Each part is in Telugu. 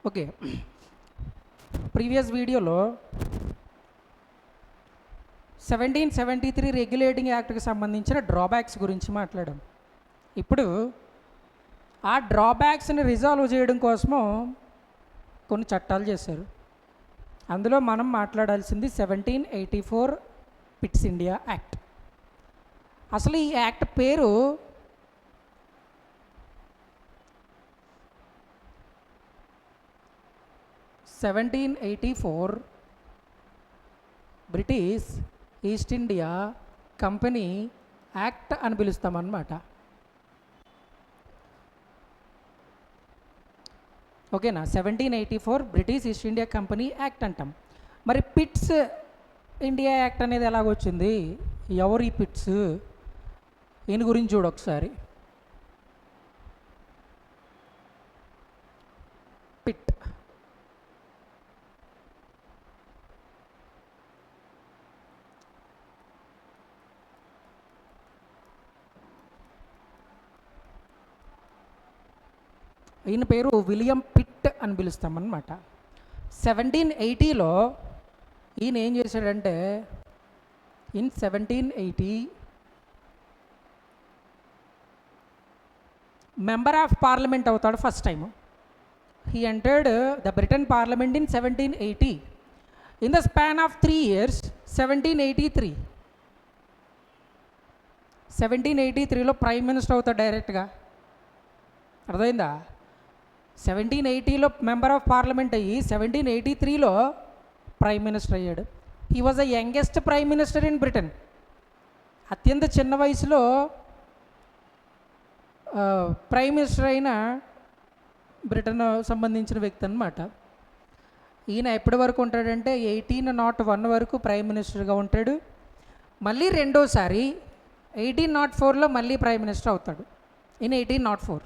ఓకే, ప్రీవియస్ వీడియోలో 1773 రెగ్యులేటింగ్ యాక్ట్కి సంబంధించిన డ్రాబ్యాక్స్ గురించి మాట్లాడాం. ఇప్పుడు ఆ డ్రాబ్యాక్స్ని రిజాల్వ్ చేయడం కోసము కొన్ని చట్టాలు చేశారు. అందులో మనం మాట్లాడాల్సింది 1784 పిట్స్ ఇండియా యాక్ట్. అసలు ఈ యాక్ట్ పేరు "1784 British East India company act" అని పిలుస్తామన్నమాట. ఓకేనా? 1784 British East India company act అంటాం. మరి పిట్స్ ఇండియా యాక్ట్ అనేది ఎలాగొచ్చింది, ఎవరు ఈ పిట్స్, ఈయన గురించి చూడు ఒకసారి. పిట్ ఈయన పేరు విలియం పిట్ అని పిలుస్తామన్నమాట. 1780లో ఈయన ఏం చేశాడంటే, ఇన్ 1780 మెంబర్ ఆఫ్ పార్లమెంట్ అవుతాడు first time. He entered the Britain parliament in 1780. In the span of 3 years 1783లో ప్రైమ్ మినిస్టర్ అవుతాడు డైరెక్ట్గా. అర్థమైందా? 1780లో మెంబర్ ఆఫ్ పార్లమెంట్ అయ్యి 1783లో ప్రైమ్ మినిస్టర్ అయ్యాడు. He was the youngest prime minister in Britain. అత్యంత చిన్న వయసులో ప్రైమ్ మినిస్టర్ అయిన బ్రిటన్ సంబంధించిన వ్యక్తి అన్నమాట. ఈయన ఎప్పటి వరకు ఉంటాడంటే 1801 వరకు ప్రైమ్ మినిస్టర్గా ఉంటాడు. మళ్ళీ రెండోసారి 1804లో మళ్ళీ ప్రైమ్ మినిస్టర్ అవుతాడు. ఇన్ 1804.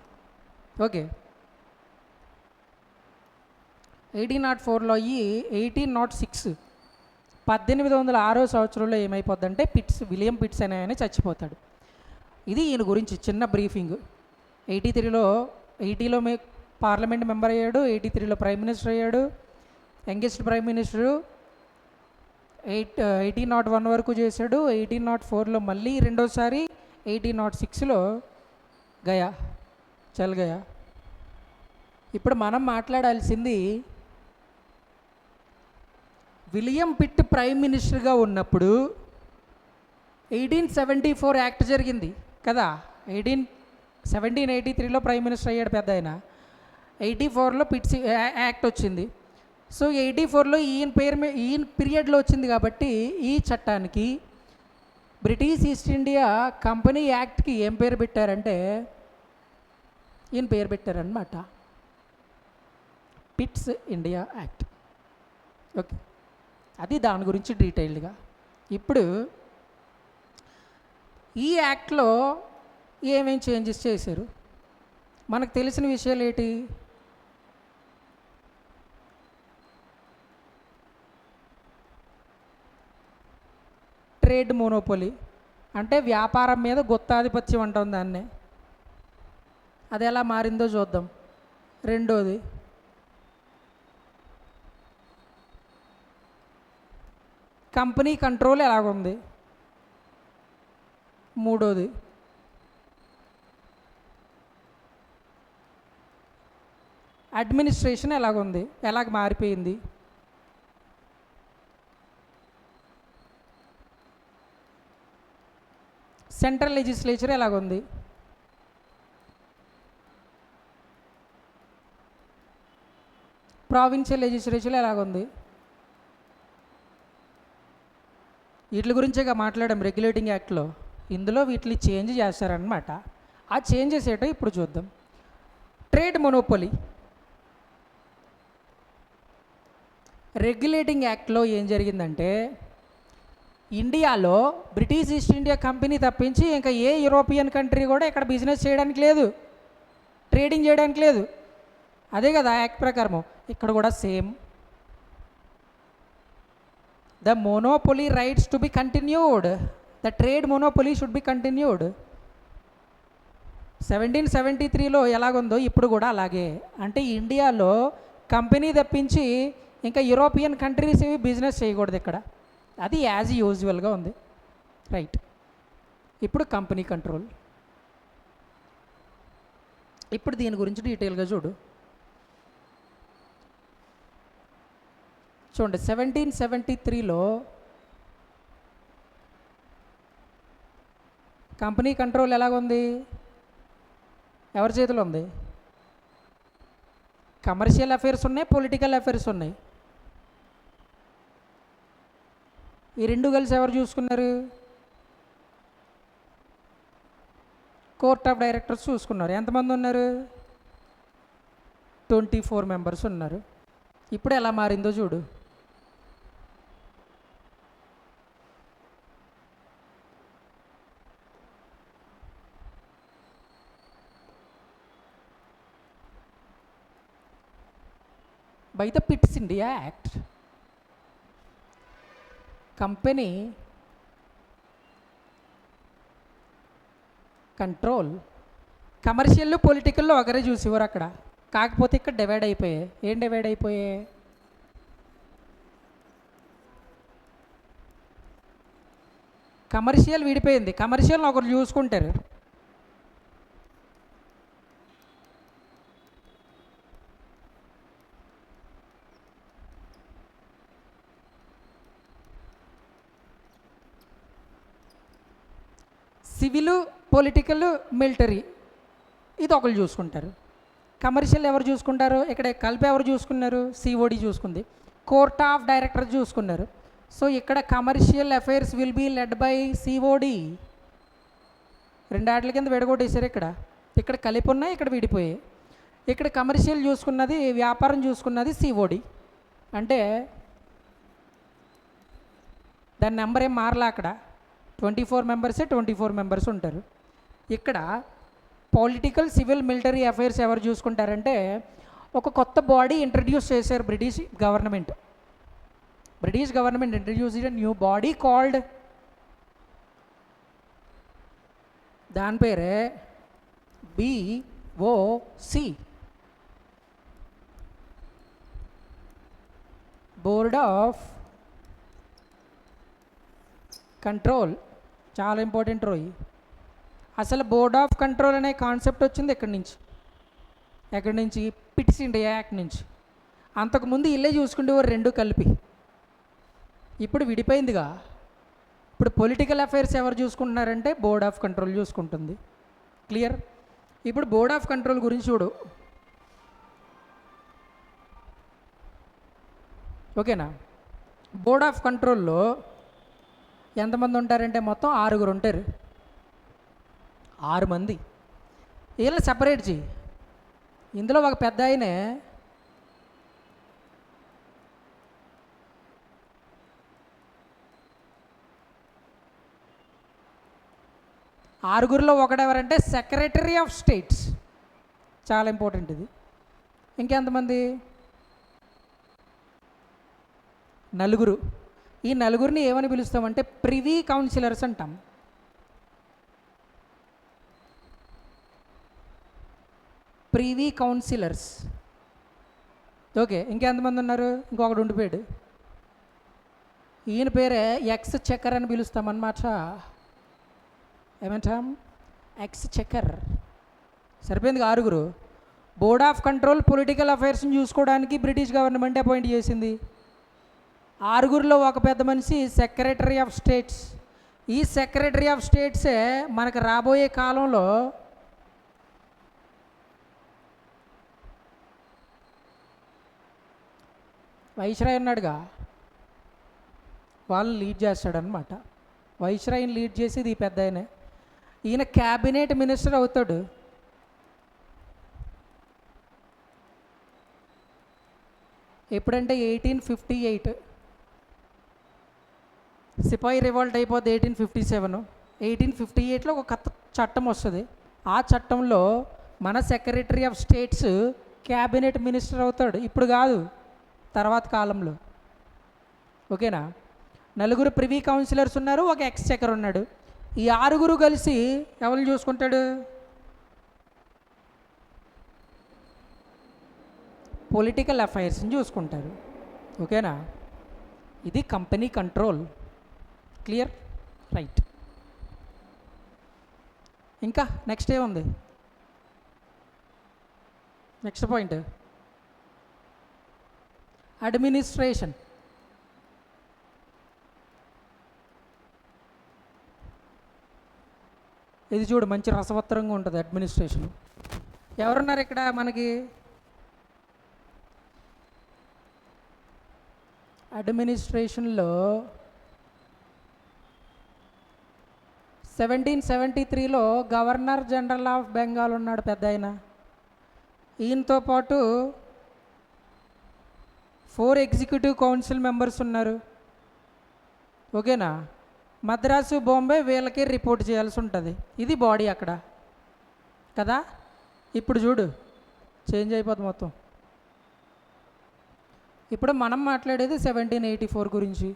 ఓకే, 1804లో అయ్యి 1806 1806 సంవత్సరంలో ఏమైపోద్దంటే విలియం పిట్స్ అనే ఆయన చచ్చిపోతాడు. ఇది ఈయన గురించి చిన్న బ్రీఫింగ్. 80లో పార్లమెంట్ మెంబర్ అయ్యాడు, 83లో ప్రైమ్ మినిస్టర్ అయ్యాడు, యంగెస్ట్ ప్రైమ్ మినిస్టరు. 1801 వరకు చేశాడు. 1804లో మళ్ళీ రెండోసారి, 1806లో చల్ గయా. ఇప్పుడు మనం మాట్లాడాల్సింది విలియం పిట్ ప్రైమ్ మినిస్టర్గా ఉన్నప్పుడు 1874 యాక్ట్ జరిగింది కదా. 1783లో ప్రైమ్ మినిస్టర్ అయ్యాడు పెద్ద ఆయన. 84లో పిట్స్ యాక్ట్ వచ్చింది. సో 84లో ఈయన పీరియడ్లో వచ్చింది కాబట్టి ఈ చట్టానికి బ్రిటిష్ ఈస్ట్ ఇండియా కంపెనీ యాక్ట్కి ఏం పేరు పెట్టారంటే ఈయన పేరు పెట్టారనమాట, పిట్స్ ఇండియా యాక్ట్. ఓకే, అది దాని గురించి డీటెయిల్డ్గా. ఇప్పుడు ఈ యాక్ట్లో ఏమేమి చేంజెస్ చేశారు, మనకు తెలిసిన విషయాలు ఏంటి? ట్రేడ్ మోనోపోలీ అంటే వ్యాపారం మీద గుత్తాధిపత్యం అంటాం దాన్నే. అది ఎలా మారిందో చూద్దాం. రెండోది కంపెనీ కంట్రోల్ ఎలాగుంది. మూడోది అడ్మినిస్ట్రేషన్ ఎలాగుంది, ఎలాగ మారిపోయింది. సెంట్రల్ లెజిస్లేచర్ ఎలాగుంది. ప్రావిన్షియల్ లెజిస్లేచర్ ఎలాగుంది. వీటి గురించేగా మాట్లాడాం రెగ్యులేటింగ్ యాక్ట్లో. ఇందులో వీటిని చేంజ్ చేస్తారనమాట. ఆ చేంజెస్ ఏంటో ఇప్పుడు చూద్దాం. ట్రేడ్ మొనోపోలీ రెగ్యులేటింగ్ యాక్ట్లో ఏం జరిగిందంటే, ఇండియాలో బ్రిటిష్ ఈస్ట్ ఇండియా కంపెనీ తప్పించి ఇంకా ఏ యూరోపియన్ కంట్రీ కూడా ఇక్కడ బిజినెస్ చేయడానికి లేదు, ట్రేడింగ్ చేయడానికి లేదు. అదే కదా యాక్ట్ ప్రకారము. ఇక్కడ కూడా same. The monopoly rights to be continued, the trade monopoly should be continued. 1773లో ఎలాగుందో ఇప్పుడు కూడా అలాగే. అంటే ఇండియాలో కంపెనీ తప్పించి ఇంకా యూరోపియన్ కంట్రీస్ ఇవి బిజినెస్ చేయకూడదు ఇక్కడ. అది యాజ్ యూజువల్గా ఉంది. రైట్. ఇప్పుడు కంపెనీ కంట్రోల్. ఇప్పుడు దీని గురించి డీటెయిల్గా చూడండి. 1773లో కంపెనీ కంట్రోల్ ఎలాగుంది? ఎవరి చేతిలో ఉంది? కమర్షియల్ అఫైర్స్ ఉన్నాయి, పొలిటికల్ అఫైర్స్ ఉన్నాయి. ఈ రెండు కలిసి ఎవరు చూసుకున్నారు? కోర్ట్ ఆఫ్ డైరెక్టర్స్ చూసుకున్నారు. ఎంతమంది ఉన్నారు? 24 మెంబర్స్ ఉన్నారు. ఇప్పుడు ఎలా మారిందో చూడు. By the Pitt's India Act, company control commercial పొలిటికల్లో ఒకరే చూసేవారు అక్కడ. కాకపోతే ఇక్కడ డివైడ్ అయిపోయాయి. ఏం డివైడ్ అయిపోయాయి? కమర్షియల్ విడిపోయింది. కమర్షియల్ ఒకరు చూసుకుంటారు. సివిల్, పొలిటికల్, మిలిటరీ ఇది ఒకరు చూసుకుంటారు. కమర్షియల్ ఎవరు చూసుకుంటారు? ఇక్కడ కలిపి ఎవరు చూసుకున్నారు? సిఓడి చూసుకుంది. కోర్ట్ ఆఫ్ డైరెక్టర్ చూసుకున్నారు. సో ఇక్కడ commercial affairs will be led by COD. రెండు ఆటల కింద విడగొట్టేశారు. ఇక్కడ కలిపి ఉన్నాయి, ఇక్కడ విడిపోయాయి. ఇక్కడ కమర్షియల్ చూసుకున్నది, వ్యాపారం చూసుకున్నది సిఓడి. అంటే దాని నెంబర్ ఏం మారలా. అక్కడ 24 మెంబర్సే 24 మెంబర్స్ ఉంటారు. ఇక్కడ పొలిటికల్, సివిల్, మిలిటరీ అఫైర్స్ ఎవరు చూసుకుంటారంటే ఒక కొత్త బాడీ ఇంట్రడ్యూస్ చేశారు British government. British government introduce a new body called, దాని పేరే BOC, బోర్డ్ ఆఫ్ కంట్రోల్. చాలా ఇంపార్టెంట్ రోయ్. అసలు బోర్డ్ ఆఫ్ కంట్రోల్ అనే కాన్సెప్ట్ వచ్చింది ఎక్కడి నుంచి? పిట్స్ ఇండియా యాక్ట్ నుంచి. అంతకుముందు ఇల్లే చూసుకుంటేవారు రెండు కలిపి. ఇప్పుడు విడిపోయిందిగా. ఇప్పుడు పొలిటికల్ అఫైర్స్ ఎవరు చూసుకుంటున్నారంటే బోర్డ్ ఆఫ్ కంట్రోల్ చూసుకుంటుంది. క్లియర్? ఇప్పుడు బోర్డ్ ఆఫ్ కంట్రోల్ గురించి చూడు. ఓకేనా? బోర్డ్ ఆఫ్ కంట్రోల్లో ఎంతమంది ఉంటారంటే మొత్తం 6 ఉంటారు. 6 మంది. వీళ్ళని సెపరేట్ చేయి. ఇందులో ఒక పెద్ద ఆయనే ఆరుగురిలో ఒకడెవరంటే సెక్రటరీ ఆఫ్ స్టేట్స్. చాలా ఇంపార్టెంట్ ఇది. ఇంకెంతమంది? 4. ఈ 4 ఏమని పిలుస్తామంటే ప్రివీ కౌన్సిలర్స్ అంటాం. Privy councillors. ఓకే. ఇంకెంతమంది ఉన్నారు? ఇంకొకడు ఉండిపోయాడు. ఈయన పేరే ఎక్స్ చెక్కర్ అని పిలుస్తామన్నమాట. ఏమంటాం? ఎక్స్ చెక్కర్. సరిపోయింది. 6. బోర్డ్ ఆఫ్ కంట్రోల్ పొలిటికల్ అఫైర్స్ని చూసుకోవడానికి బ్రిటిష్ గవర్నమెంట్ అపాయింట్ చేసింది. 6లో ఒక పెద్ద మనిషి సెక్రటరీ ఆఫ్ స్టేట్స్. ఈ సెక్రటరీ ఆఫ్ స్టేట్సే మనకు రాబోయే కాలంలో వైస్రాయ్ ఉన్నాడుగా, వాళ్ళని లీడ్ చేస్తాడనమాట. వైస్రాయ్ని లీడ్ చేసేది ఈ పెద్ద ఆయనే. ఈయన క్యాబినెట్ మినిస్టర్ అవుతాడు. ఎప్పుడంటే 1858. సిపాయి రివాల్ట్ అయిపోద్ది 1857. 1858లో ఒక కొత్త చట్టం వస్తుంది. ఆ చట్టంలో మన secretary of states cabinet minister అవుతాడు. ఇప్పుడు కాదు, తర్వాత కాలంలో. ఓకేనా? 4 ప్రివీ కౌన్సిలర్స్ ఉన్నారు, ఒక ఎక్స్చెకర్ ఉన్నాడు. ఈ 6 కలిసి ఎవరిని చూసుకుంటాడు? పొలిటికల్ అఫైర్స్ని చూసుకుంటారు. ఓకేనా? ఇది కంపెనీ కంట్రోల్. క్లియర్? రైట్. ఇంకా నెక్స్ట్ ఏముంది? Next point administration. ఇది చూడు, మంచి రసవత్తరంగా ఉంటుంది అడ్మినిస్ట్రేషన్. ఎవరున్నారు ఇక్కడ మనకి? అడ్మినిస్ట్రేషన్లో 1773లో గవర్నర్ జనరల్ ఆఫ్ బెంగాల్ ఉన్నాడు పెద్ద ఆయన. ఈయనతో పాటు 4 ఎగ్జిక్యూటివ్ కౌన్సిల్ మెంబర్స్ ఉన్నారు. ఓకేనా? మద్రాసు, బాంబే వీళ్ళకి రిపోర్ట్ చేయాల్సి ఉంటుంది. ఇది బాడీ అక్కడ కదా. ఇప్పుడు చూడు, చేంజ్ అయిపోతుంది మొత్తం. ఇప్పుడు మనం మాట్లాడేది 1784 గురించి.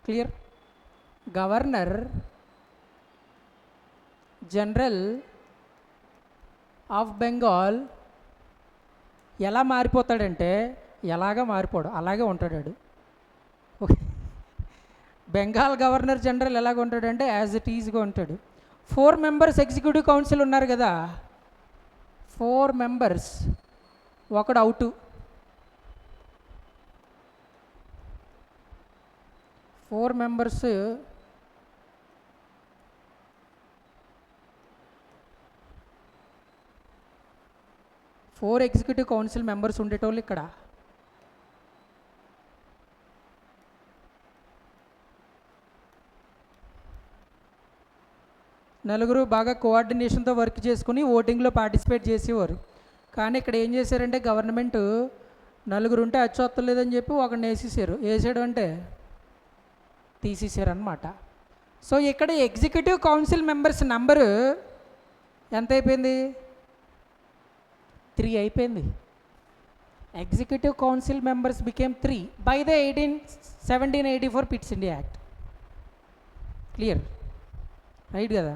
Clear? Governor general of Bengal ఎలా మారిపోతాడంటే, ఎలాగా మారిపోడు, అలాగే ఉంటాడు. ఓకే. బెంగాల్ గవర్నర్ జనరల్ ఎలాగ ఉంటాడంటే యాజ్ ఇట్ ఈజ్గా ఉంటాడు. 4 మెంబర్స్ ఎగ్జిక్యూటివ్ కౌన్సిల్ ఉన్నారు కదా, 4 మెంబర్స్, ఒకడు out. 4 members 4 executive council members ఉండేటోళ్ళు ఇక్కడ. నలుగురు బాగా కోఆర్డినేషన్తో వర్క్ చేసుకుని ఓటింగ్లో పార్టిసిపేట్ చేసేవారు. కానీ ఇక్కడ ఏం చేశారంటే గవర్నమెంట్ నలుగురు ఉంటే అచ్చొత్తలేదని చెప్పి ఒకడిని వేసేసారు. వేసాడు అంటే తీసేసారనమాట. సో ఇక్కడ ఎగ్జిక్యూటివ్ కౌన్సిల్ మెంబర్స్ నంబరు ఎంత అయిపోయింది? 3 అయిపోయింది. Executive council members became 3 by the 1784 pits India act. Clear? Right కదా.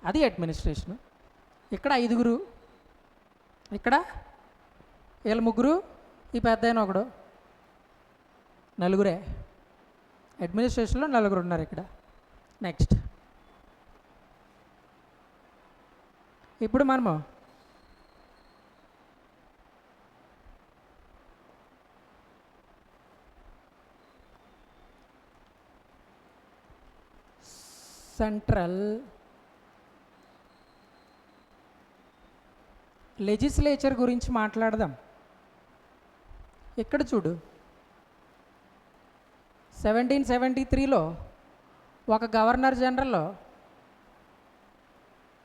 అది అడ్మినిస్ట్రేషన్. ఇక్కడ 5, ఇక్కడ వీళ్ళ 3, ఈ పెద్ద అయిన ఒకడు, 4 అడ్మినిస్ట్రేషన్లో 4 ఉన్నారు ఇక్కడ. నెక్స్ట్ ఇప్పుడు మనము సెంట్రల్ లెజిస్లేచర్ గురించి మాట్లాడదాం. ఇక్కడ చూడు, 1773లో ఒక governor general,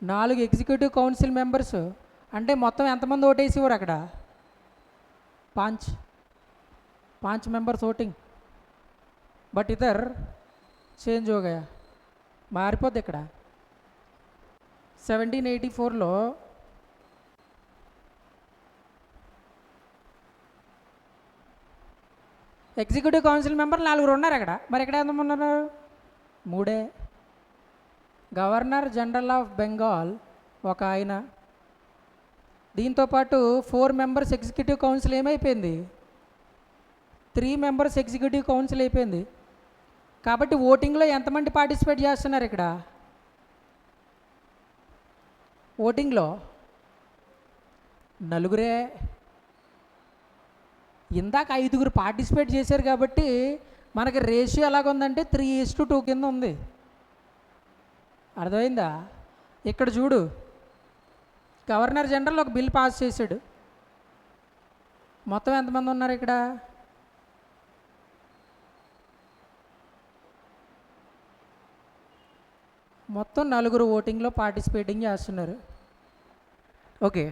4 executive council members, అంటే మొత్తం ఎంతమంది ఓటేసేవారు అక్కడ? 5 members voting. But either change हो गया, మారిపోద్ది ఇక్కడ. 1784లో ఎగ్జిక్యూటివ్ కౌన్సిల్ మెంబర్ 4 ఉన్నారు అక్కడ. మరి ఎక్కడ ఎంతమంది ఉన్నారు? 3. గవర్నర్ జనరల్ ఆఫ్ బెంగాల్ ఒక ఆయన, దీంతోపాటు 4 మెంబర్స్ ఎగ్జిక్యూటివ్ కౌన్సిల్ ఏమైపోయింది? 3 మెంబర్స్ ఎగ్జిక్యూటివ్ కౌన్సిల్ అయిపోయింది. కాబట్టి ఓటింగ్లో ఎంతమంది పార్టిసిపేట్ చేస్తున్నారు ఇక్కడ? ఓటింగ్లో 4. ఇందాక 5 పార్టిసిపేట్ చేశారు కాబట్టి మనకి రేషియో ఎలాగుందంటే 3:2 కింద ఉంది. అర్థమైందా? ఇక్కడ చూడు, గవర్నర్ జనరల్ ఒక బిల్ పాస్ చేశాడు. మొత్తం ఎంతమంది ఉన్నారు ఇక్కడ? మొత్తం 4 ఓటింగ్లో పార్టిసిపేటింగ్ చేస్తున్నారు. ఓకే.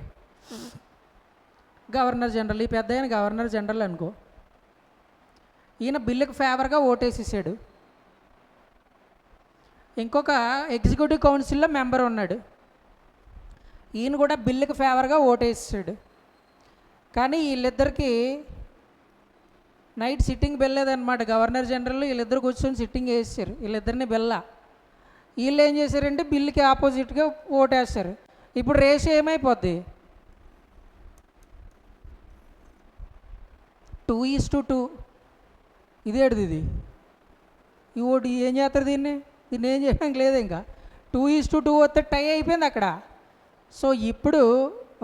గవర్నర్ జనరల్, ఈ పెద్ద ఆయన గవర్నర్ జనరల్ అనుకో, ఈయన బిల్లుకి ఫేవర్గా ఓటేసేసాడు. ఇంకొక ఎగ్జిక్యూటివ్ కౌన్సిల్లో మెంబర్ ఉన్నాడు, ఈయన కూడా బిల్లుకి ఫేవర్గా ఓటేసాడు. కానీ వీళ్ళిద్దరికి నైట్ సిట్టింగ్ వెళ్ళలేదన్నమాట. గవర్నర్ జనరల్ వీళ్ళిద్దరు కూర్చొని సిట్టింగ్ వేసారు, వీళ్ళిద్దరిని బెల్ల. వీళ్ళు ఏం చేశారంటే బిల్లుకి ఆపోజిట్గా ఓటేస్తారు. ఇప్పుడు రేషియో ఏమైపోద్ది? 2:2. ఇదేటిది ఇది? ఈ ఓటు ఏం చేస్తారు దీన్ని ఏం చేయడానికి లేదు. ఇంకా 2:2 వస్తే టై అయిపోయింది అక్కడ. సో ఇప్పుడు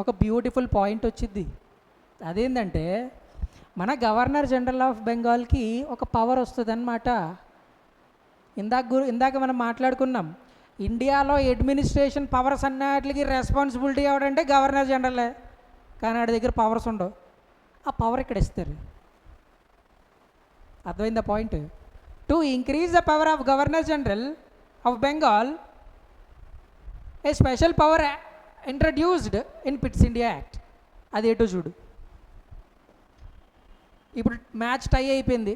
ఒక బ్యూటిఫుల్ పాయింట్ వచ్చింది. అదేంటంటే మన గవర్నర్ జనరల్ ఆఫ్ బెంగాల్కి ఒక పవర్ వస్తుంది అన్నమాట. ఇందాక మనం మాట్లాడుకున్నాం, ఇండియాలో అడ్మినిస్ట్రేషన్ పవర్స్ అన్నిటికి రెస్పాన్సిబిలిటీ ఎవడంటే గవర్నర్ జనరలే. కానీ వాడి దగ్గర పవర్స్ ఉండవు. ఆ పవర్ ఇక్కడ ఇస్తారు. అర్థమైందా point? To increase the power of governor general of Bengal, A special power introduced in pits India act. అదేటో చూడు. ఇప్పుడు మ్యాచ్ టై అయిపోయింది.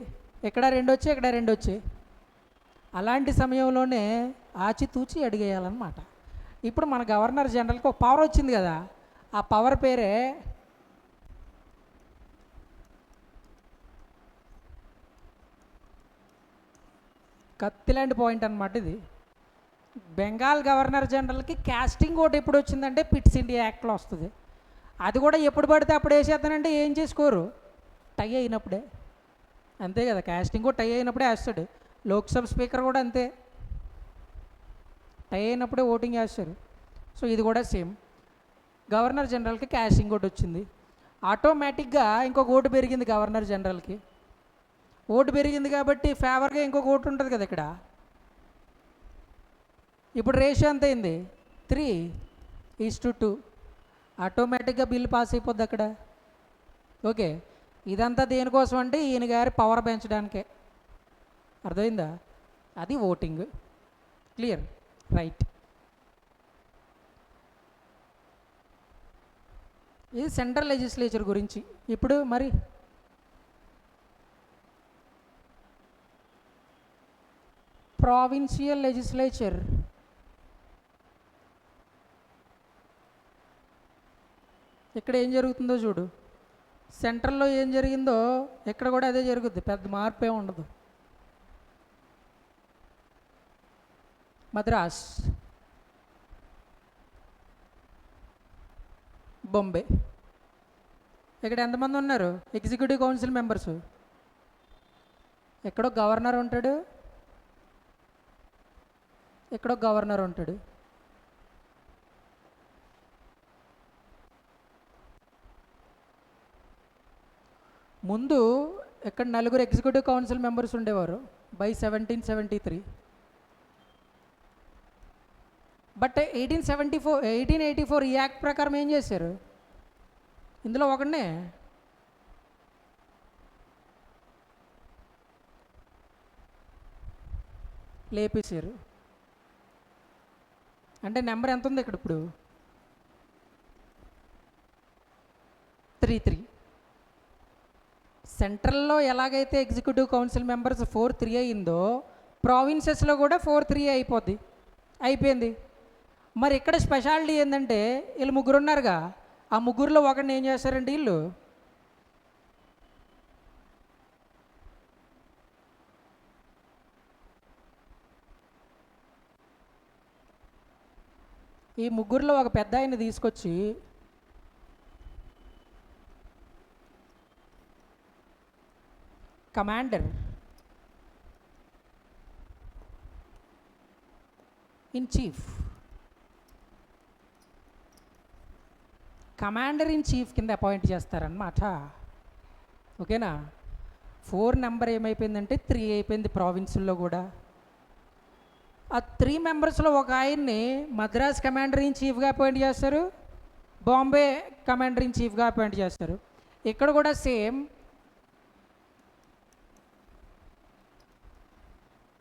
ఇక్కడ 2 వచ్చాయి, ఇక్కడ 2 వచ్చాయి. అలాంటి సమయంలోనే ఆచితూచి అడిగేయాలన్నమాట. ఇప్పుడు మన గవర్నర్ జనరల్కి ఒక పవర్ వచ్చింది కదా, ఆ పవర్ పేరే కత్తిలాంటి పాయింట్ అనమాట ఇది. బెంగాల్ గవర్నర్ జనరల్కి క్యాస్టింగ్ ఓటు ఎప్పుడు వచ్చిందంటే పిట్స్ ఇండియా యాక్ట్లో వస్తుంది. అది కూడా ఎప్పుడు పడితే అప్పుడు వేసేస్తానంటే ఏం చేసుకోరు, టై అయినప్పుడే. అంతే కదా, క్యాస్టింగ్ కూడా టై అయినప్పుడే వేస్తాడు. లోక్సభ స్పీకర్ కూడా అంతే, టై అయినప్పుడే ఓటింగ్ వేస్తారు. సో ఇది కూడా సేమ్. గవర్నర్ జనరల్కి క్యాస్టింగ్ ఓటు వచ్చింది, ఆటోమేటిక్గా ఇంకొక ఓటు పెరిగింది గవర్నర్ జనరల్కి. ఓటు పెరిగింది కాబట్టి ఫేవర్గా ఇంకొక ఓటు ఉంటుంది కదా ఇక్కడ. ఇప్పుడు రేషియో ఎంత అయింది? 3:2. ఆటోమేటిక్గా బిల్లు పాస్ అయిపోద్ది అక్కడ. ఓకే, ఇదంతా దేనికోసం అంటే ఈయన గారి పవర్ పెంచడానికే. అర్థమైందా? అది ఓటింగ్. క్లియర్? రైట్. ఇది సెంట్రల్ లెజిస్లేచర్ గురించి. ఇప్పుడు మరి ప్రావిన్షియల్ లెజిస్లేచర్. ఇక్కడ ఏం జరుగుతుందో చూడు. సెంట్రల్లో ఏం జరిగిందో ఇక్కడ కూడా అదే జరుగుద్ది, పెద్ద మార్పు ఏమి ఉండదు. మద్రాస్, బొంబే. ఇక్కడ ఎంతమంది ఉన్నారు ఎగ్జిక్యూటివ్ కౌన్సిల్ మెంబర్స్? ఎక్కడో గవర్నర్ ఉంటాడు, ఎక్కడో గవర్నర్ ఉంటాడు. ముందు ఇక్కడ 4 ఎగ్జిక్యూటివ్ కౌన్సిల్ మెంబర్స్ ఉండేవారు బై 1773. బట్ 1884 ఈ యాక్ట్ ప్రకారం ఏం చేశారు? ఇందులో ఒకనే లేపేశారు. అంటే నెంబర్ ఎంత ఉంది ఇక్కడ ఇప్పుడు? 3:3. సెంట్రల్లో ఎలాగైతే ఎగ్జిక్యూటివ్ కౌన్సిల్ మెంబర్స్ 4:3 అయిందో, ప్రావిన్సెస్లో కూడా 4:3 అయిపోయింది. మరి ఇక్కడ స్పెషాలిటీ ఏంటంటే వీళ్ళు 3 ఉన్నారుగా, ఆ 3లో ఒకరిని ఏం చేస్తారంటే వీళ్ళు ఈ 3లో ఒక పెద్ద ఆయన తీసుకొచ్చి కమాండర్ ఇన్ చీఫ్ కింద అపాయింట్ చేస్తారన్నమాట. ఓకేనా? 4 నెంబర్ ఏమైపోయిందంటే 3 అయిపోయింది ప్రావిన్సుల్లో కూడా. ఆ 3 మెంబర్స్లో ఒక ఆయన్ని మద్రాస్ కమాండర్ ఇన్ చీఫ్గా అపాయింట్ చేస్తారు, బాంబే కమాండర్ ఇన్ చీఫ్గా అపాయింట్ చేస్తారు. ఇక్కడ కూడా సేమ్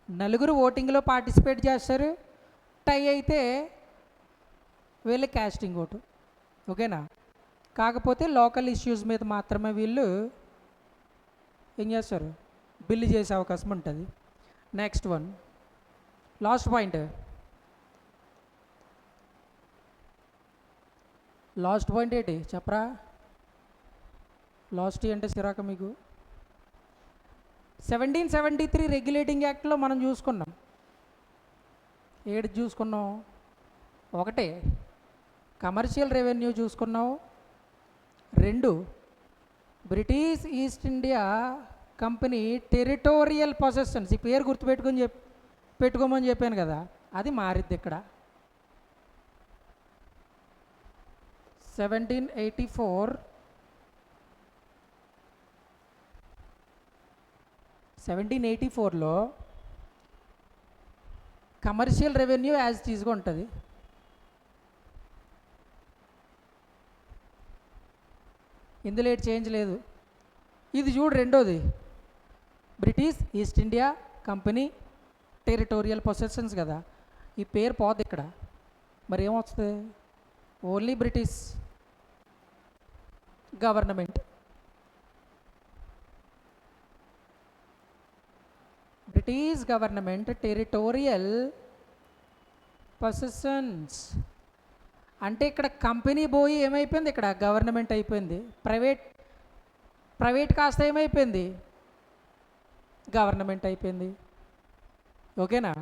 4 ఓటింగ్లో పార్టిసిపేట్ చేస్తారు. టై అయితే వీళ్ళు క్యాస్టింగ్ ఓటు. ఓకేనా? కాకపోతే లోకల్ ఇష్యూస్ మీద మాత్రమే వీళ్ళు ఏం చేస్తారు, బిల్లు చేసే అవకాశం ఉంటుంది. Next one, last point. ఏంటి చెప్పరా? లాస్ట్ అంటే సిరాక మీకు. 1773 రెగ్యులేటింగ్ యాక్ట్లో మనం చూసుకున్నాం. ఏడు చూసుకున్నాం? ఒకటే కమర్షియల్ రెవెన్యూ చూసుకున్నాం, 2 British East India company territorial possessions, ఈ పేరు పెట్టుకోమని చెప్పాను కదా, అది మారిద్ది ఇక్కడ. 1784లో కమర్షియల్ రెవెన్యూ యాజ్ టీజ్గా ఉంటుంది. ఇందులో ఏటి చేంజ్ లేదు. ఇది చూడు రెండోది, British East India company territorial possessions కదా, ఈ పేరు పోదు ఇక్కడ. మరి ఏమొస్తుంది? Only British government. British government territorial possessions అంటే ఇక్కడ కంపెనీ పోయి ఏమైపోయింది, ఇక్కడ గవర్నమెంట్ అయిపోయింది. ప్రైవేట్ కాస్త ఏమైపోయింది, గవర్నమెంట్ అయిపోయింది. ఓకేనా?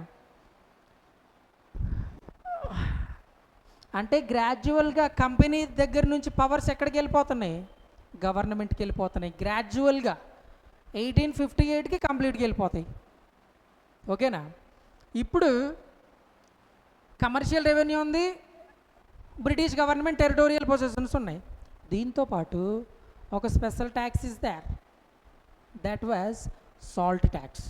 అంటే గ్రాడ్యువల్గా కంపెనీ దగ్గర నుంచి పవర్స్ ఎక్కడికి వెళ్ళిపోతున్నాయి, గవర్నమెంట్కి వెళ్ళిపోతున్నాయి. గ్రాడ్యువల్గా 1858కి కంప్లీట్గా వెళ్ళిపోతాయి. ఓకేనా? ఇప్పుడు కమర్షియల్ రెవెన్యూ ఉంది, బ్రిటిష్ గవర్నమెంట్ టెరిటోరియల్ పొసెషన్స్ ఉన్నాయి. దీంతో పాటు ఒక special tax is there, that was salt tax.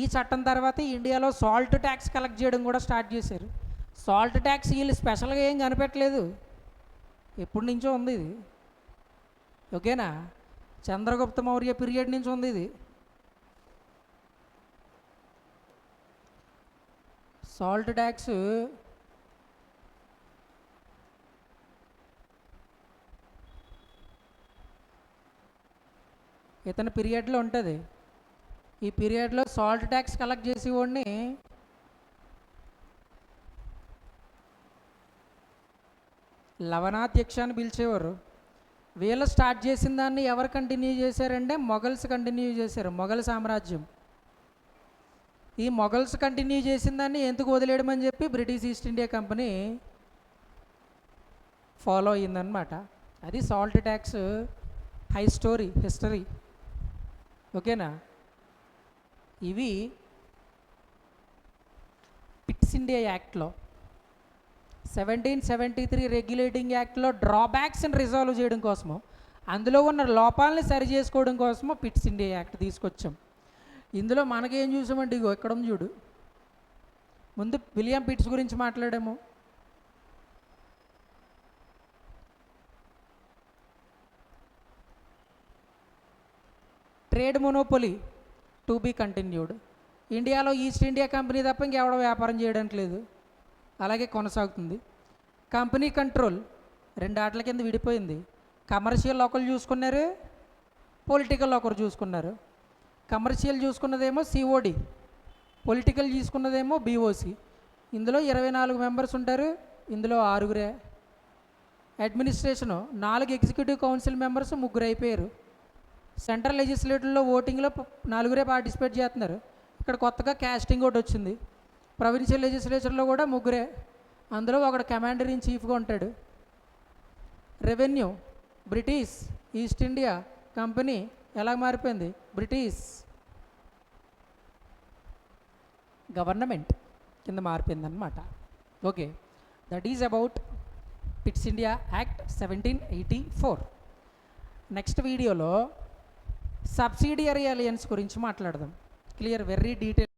ఈ చట్టం తర్వాత ఇండియాలో సాల్ట్ ట్యాక్స్ కలెక్ట్ చేయడం కూడా స్టార్ట్ చేశారు. సాల్ట్ ట్యాక్స్ వీళ్ళు స్పెషల్గా ఏం కనిపెట్టలేదు, ఎప్పటి నుంచో ఉంది ఇది. ఓకేనా? చంద్రగుప్త మౌర్య పీరియడ్ నుంచి ఉంది ఇది. సాల్ట్ ట్యాక్స్ ఇతని పీరియడ్లో ఉంటుంది. ఈ పీరియడ్లో సాల్ట్ ట్యాక్స్ కలెక్ట్ చేసేవాడిని లవణాధ్యక్ష అని పిలిచేవారు. వీళ్ళు స్టార్ట్ చేసిన దాన్ని ఎవరు కంటిన్యూ చేశారంటే మొఘల్స్ కంటిన్యూ చేశారు, మొఘల్ సామ్రాజ్యం. ఈ మొఘల్స్ కంటిన్యూ చేసిన దాన్ని ఎందుకు వదిలేయడమని చెప్పి British East India company follow అయ్యిందనమాట. అది సాల్ట్ ట్యాక్స్ హిస్టరీ. ఓకేనా? ఇవి పిట్స్ ఇండియా యాక్ట్లో 1773 రెగ్యులేటింగ్ యాక్ట్లో డ్రాబ్యాక్స్ని రిజాల్వ్ చేయడం కోసము, అందులో ఉన్న లోపాలని సరి చేసుకోవడం కోసము పిట్స్ ఇండియా యాక్ట్ తీసుకొచ్చాం. ఇందులో మనకేం చూసామంటే ఇగో ఇక్కడ ఉంది చూడు. ముందు విలియం పిట్స్ గురించి మాట్లాడాము. Trade monopoly to be continued. ఇండియాలో ఈస్ట్ ఇండియా కంపెనీ తప్ప ఇంకెవడో వ్యాపారం చేయడానికి లేదు, అలాగే కొనసాగుతుంది. కంపెనీ కంట్రోల్ 2 ఆటల కింద విడిపోయింది. కమర్షియల్ ఒకరు చూసుకున్నారు, పొలిటికల్ ఒకరు చూసుకున్నారు. కమర్షియల్ చూసుకున్నదేమో సిఓడి, పొలిటికల్ చూసుకున్నదేమో బీఓసి. ఇందులో 24 మెంబర్స్ ఉంటారు, ఇందులో 6 అడ్మినిస్ట్రేషను 4 ఎగ్జిక్యూటివ్ కౌన్సిల్ మెంబర్స్ 3 అయిపోయారు. సెంట్రల్ లెజిస్లేటివ్లో ఓటింగ్లో 4 పార్టిసిపేట్ చేస్తున్నారు. ఇక్కడ కొత్తగా క్యాస్టింగ్ ఒకటి వచ్చింది. ప్రొవిన్షియల్ లెజిస్లేచర్లో కూడా 3, అందులో ఒకడు కమాండర్ ఇన్ చీఫ్గా ఉంటాడు. Revenue British East India company ఎలా మారిపోయింది, బ్రిటిష్ గవర్నమెంట్ కింద మారిపోయిందన్నమాట. Okay, that is about Pitt's India act 1784. Next వీడియోలో సబ్సిడియరీ అలయన్స్ గురించి మాట్లాడదాం. Clear, very detail.